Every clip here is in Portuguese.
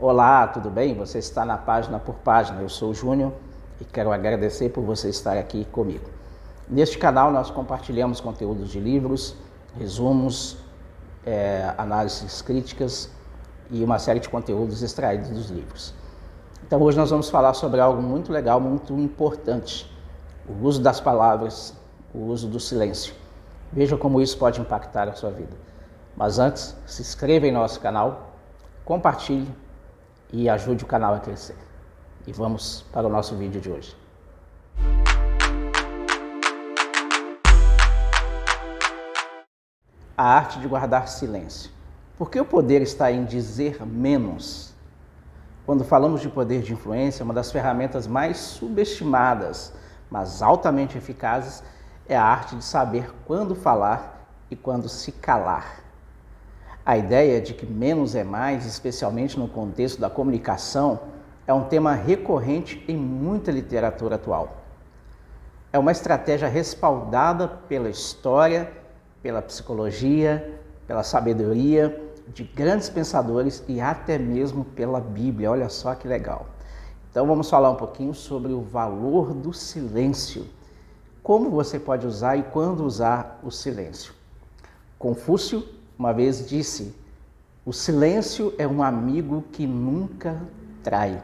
Olá, tudo bem? Você está na Página por Página. Eu sou o Júnior e quero agradecer por você estar aqui comigo. Neste canal nós compartilhamos conteúdos de livros, resumos, análises críticas e uma série de conteúdos extraídos dos livros. Então hoje nós vamos falar sobre algo muito legal, muito importante: o uso das palavras, o uso do silêncio. Veja como isso pode impactar a sua vida. Mas antes, se inscreva em nosso canal, compartilhe e ajude o canal a crescer. E vamos para o nosso vídeo de hoje. A arte de guardar silêncio. Por que o poder está em dizer menos? Quando falamos de poder de influência, uma das ferramentas mais subestimadas, mas altamente eficazes, é a arte de saber quando falar e quando se calar. A ideia de que menos é mais, especialmente no contexto da comunicação, é um tema recorrente em muita literatura atual. É uma estratégia respaldada pela história, pela psicologia, pela sabedoria de grandes pensadores e até mesmo pela Bíblia. Olha só que legal. Então vamos falar um pouquinho sobre o valor do silêncio. Como você pode usar e quando usar o silêncio. Confúcio uma vez disse: o silêncio é um amigo que nunca trai.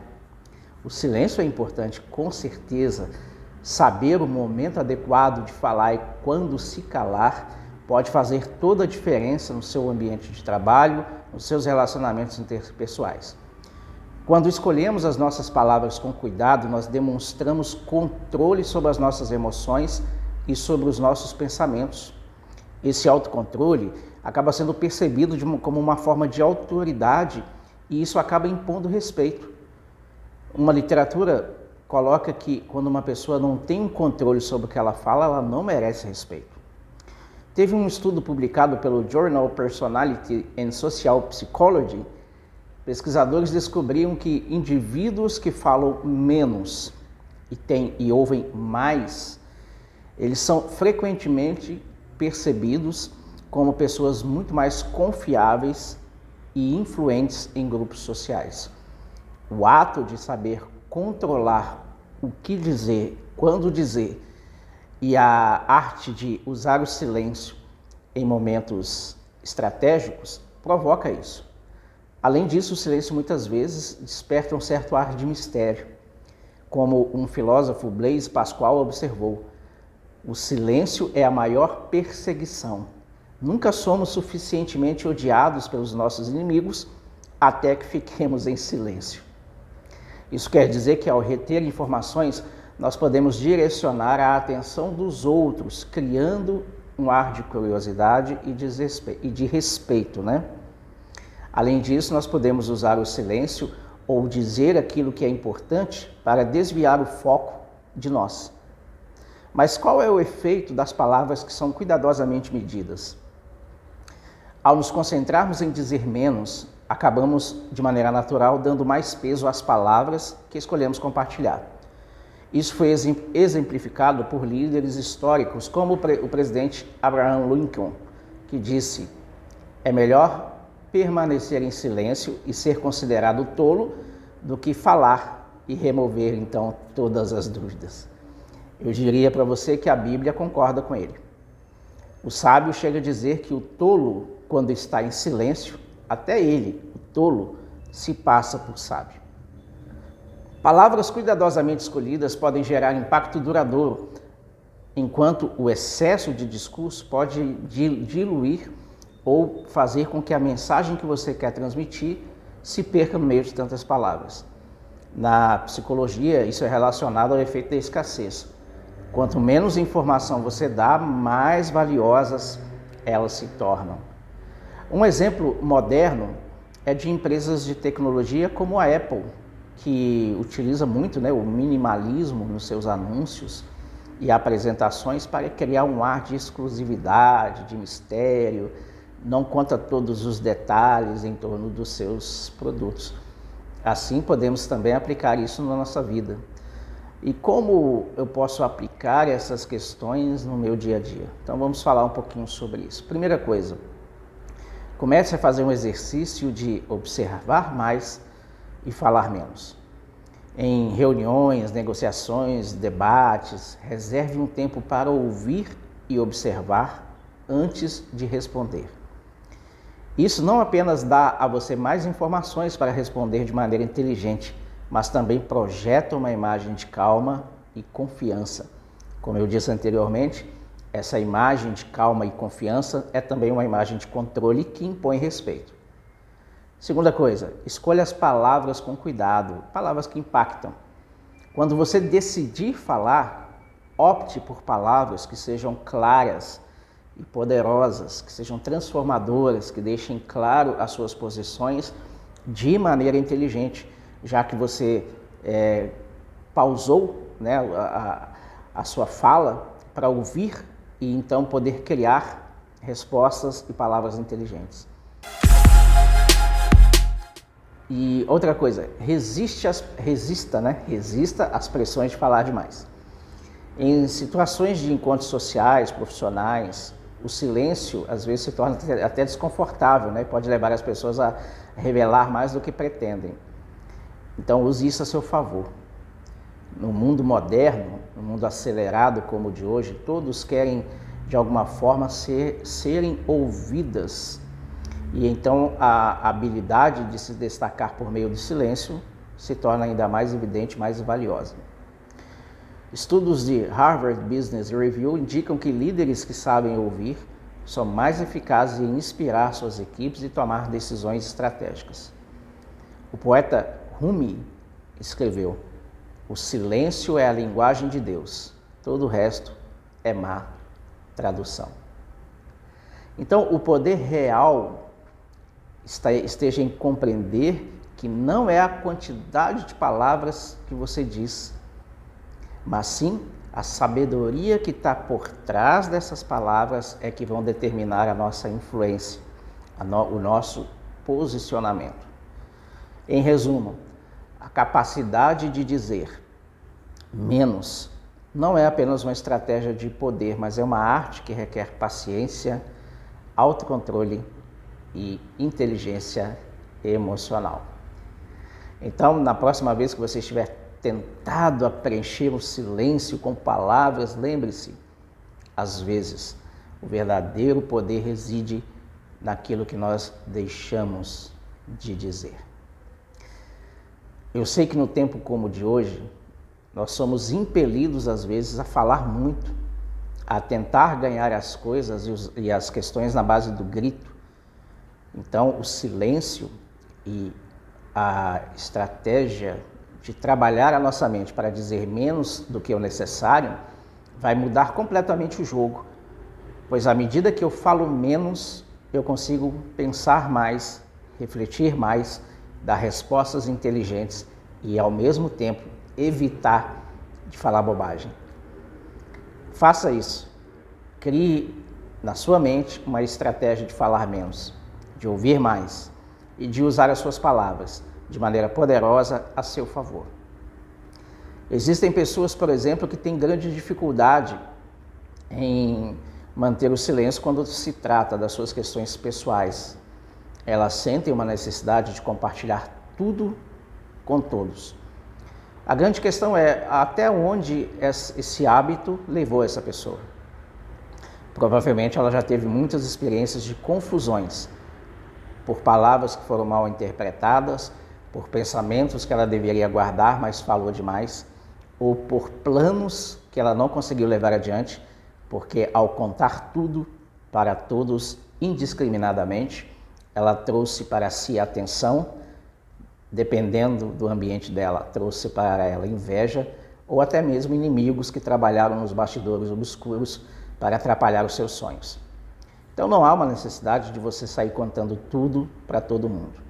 O silêncio é importante, com certeza. Saber o momento adequado de falar e quando se calar pode fazer toda a diferença no seu ambiente de trabalho, nos seus relacionamentos interpessoais. Quando escolhemos as nossas palavras com cuidado, nós demonstramos controle sobre as nossas emoções e sobre os nossos pensamentos. Esse autocontrole acaba sendo percebido como uma forma de autoridade e isso acaba impondo respeito. Uma literatura coloca que quando uma pessoa não tem um controle sobre o que ela fala, ela não merece respeito. Teve um estudo publicado pelo Journal Personality and Social Psychology. Pesquisadores descobriram que indivíduos que falam menos e ouvem mais, eles são frequentemente percebidos como pessoas muito mais confiáveis e influentes em grupos sociais. O ato de saber controlar o que dizer, quando dizer, e a arte de usar o silêncio em momentos estratégicos provoca isso. Além disso, o silêncio muitas vezes desperta um certo ar de mistério. Como um filósofo, Blaise Pascal, observou: o silêncio é a maior perseguição. Nunca somos suficientemente odiados pelos nossos inimigos até que fiquemos em silêncio. Isso quer dizer que, ao reter informações, nós podemos direcionar a atenção dos outros, criando um ar de curiosidade e de respeito, né? Além disso, nós podemos usar o silêncio ou dizer aquilo que é importante para desviar o foco de nós. Mas qual é o efeito das palavras que são cuidadosamente medidas? Ao nos concentrarmos em dizer menos, acabamos, de maneira natural, dando mais peso às palavras que escolhemos compartilhar. Isso foi exemplificado por líderes históricos, como o presidente Abraham Lincoln, que disse: é melhor permanecer em silêncio e ser considerado tolo do que falar e remover, então, todas as dúvidas. Eu diria para você que a Bíblia concorda com ele. O sábio chega a dizer que o tolo, quando está em silêncio, até ele, o tolo, se passa por sábio. Palavras cuidadosamente escolhidas podem gerar impacto duradouro, enquanto o excesso de discurso pode diluir ou fazer com que a mensagem que você quer transmitir se perca no meio de tantas palavras. Na psicologia, isso é relacionado ao efeito da escassez. Quanto menos informação você dá, mais valiosas elas se tornam. Um exemplo moderno é de empresas de tecnologia como a Apple, que utiliza muito, o minimalismo nos seus anúncios e apresentações para criar um ar de exclusividade, de mistério, não conta todos os detalhes em torno dos seus produtos. Assim, podemos também aplicar isso na nossa vida. E como eu posso aplicar essas questões no meu dia a dia? Então vamos falar um pouquinho sobre isso. Primeira coisa, comece a fazer um exercício de observar mais e falar menos. Em reuniões, negociações, debates, reserve um tempo para ouvir e observar antes de responder. Isso não apenas dá a você mais informações para responder de maneira inteligente, mas também projeta uma imagem de calma e confiança. Como eu disse anteriormente, essa imagem de calma e confiança é também uma imagem de controle que impõe respeito. Segunda coisa, escolha as palavras com cuidado, palavras que impactam. Quando você decidir falar, opte por palavras que sejam claras e poderosas, que sejam transformadoras, que deixem claro as suas posições de maneira inteligente, já que você pausou, né, a sua fala para ouvir e então poder criar respostas e palavras inteligentes. E outra coisa, resista às pressões de falar demais. Em situações de encontros sociais, profissionais, o silêncio às vezes se torna até desconfortável, né? Pode levar as pessoas a revelar mais do que pretendem. Então use isso a seu favor. No mundo moderno, no mundo acelerado como o de hoje, todos querem de alguma forma serem ouvidas. E então a habilidade de se destacar por meio do silêncio se torna ainda mais evidente, mais valiosa. Estudos de Harvard Business Review indicam que líderes que sabem ouvir são mais eficazes em inspirar suas equipes e tomar decisões estratégicas. O poeta Rumi escreveu: "O silêncio é a linguagem de Deus, todo o resto é má tradução." Então, o poder real esteja em compreender que não é a quantidade de palavras que você diz, mas sim a sabedoria que está por trás dessas palavras é que vão determinar a nossa influência, o nosso posicionamento. Em resumo, a capacidade de dizer menos não é apenas uma estratégia de poder, mas é uma arte que requer paciência, autocontrole e inteligência emocional. Então, na próxima vez que você estiver tentado a preencher o silêncio com palavras, lembre-se, às vezes, o verdadeiro poder reside naquilo que nós deixamos de dizer. Eu sei que no tempo como o de hoje, nós somos impelidos às vezes a falar muito, a tentar ganhar as coisas e as questões na base do grito. Então, o silêncio e a estratégia de trabalhar a nossa mente para dizer menos do que o necessário vai mudar completamente o jogo, pois à medida que eu falo menos, eu consigo pensar mais, refletir mais, dar respostas inteligentes e, ao mesmo tempo, evitar de falar bobagem. Faça isso. Crie na sua mente uma estratégia de falar menos, de ouvir mais e de usar as suas palavras de maneira poderosa a seu favor. Existem pessoas, por exemplo, que têm grande dificuldade em manter o silêncio quando se trata das suas questões pessoais. Elas sentem uma necessidade de compartilhar tudo com todos. A grande questão é até onde esse hábito levou essa pessoa. Provavelmente ela já teve muitas experiências de confusões por palavras que foram mal interpretadas, por pensamentos que ela deveria guardar, mas falou demais, ou por planos que ela não conseguiu levar adiante, porque ao contar tudo para todos indiscriminadamente, ela trouxe para si atenção, dependendo do ambiente dela, trouxe para ela inveja, ou até mesmo inimigos que trabalharam nos bastidores obscuros para atrapalhar os seus sonhos. Então não há uma necessidade de você sair contando tudo para todo mundo.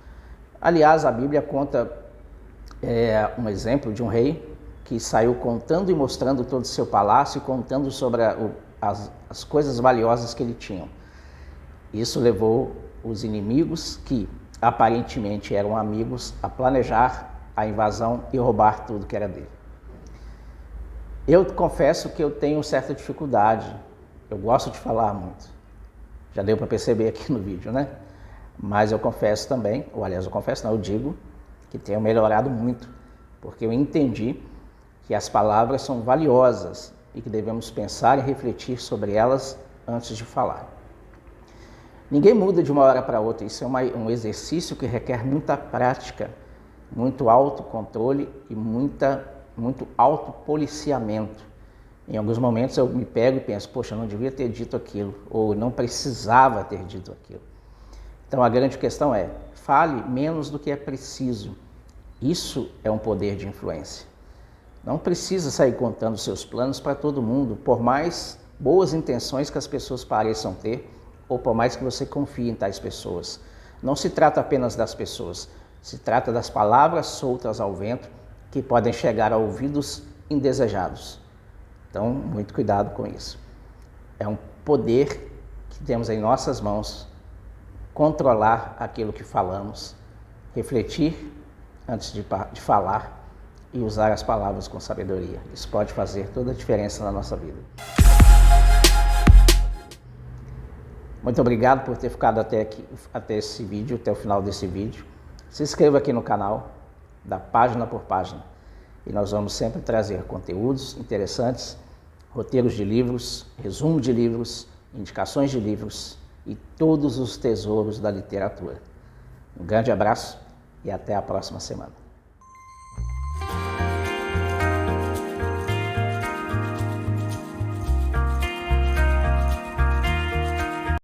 Aliás, a Bíblia conta um exemplo de um rei que saiu contando e mostrando todo o seu palácio, contando sobre as coisas valiosas que ele tinha. Isso levou os inimigos, que aparentemente eram amigos, a planejar a invasão e roubar tudo que era dele. Eu confesso que eu tenho certa dificuldade, eu gosto de falar muito, já deu para perceber aqui no vídeo, né? Mas eu confesso também, ou aliás eu confesso não, eu digo que tenho melhorado muito, porque eu entendi que as palavras são valiosas e que devemos pensar e refletir sobre elas antes de falar. Ninguém muda de uma hora para outra, isso é um exercício que requer muita prática, muito autocontrole e muito autopoliciamento. Em alguns momentos eu me pego e penso, poxa, eu não devia ter dito aquilo, ou não precisava ter dito aquilo. Então a grande questão é, fale menos do que é preciso. Isso é um poder de influência. Não precisa sair contando seus planos para todo mundo, por mais boas intenções que as pessoas pareçam ter, ou por mais que você confie em tais pessoas. Não se trata apenas das pessoas, se trata das palavras soltas ao vento que podem chegar a ouvidos indesejados. Então, muito cuidado com isso. É um poder que temos em nossas mãos, controlar aquilo que falamos, refletir antes de falar e usar as palavras com sabedoria. Isso pode fazer toda a diferença na nossa vida. Muito obrigado por ter ficado até esse vídeo, até o final desse vídeo. Se inscreva aqui no canal, da página por página. E nós vamos sempre trazer conteúdos interessantes, roteiros de livros, resumo de livros, indicações de livros e todos os tesouros da literatura. Um grande abraço e até a próxima semana.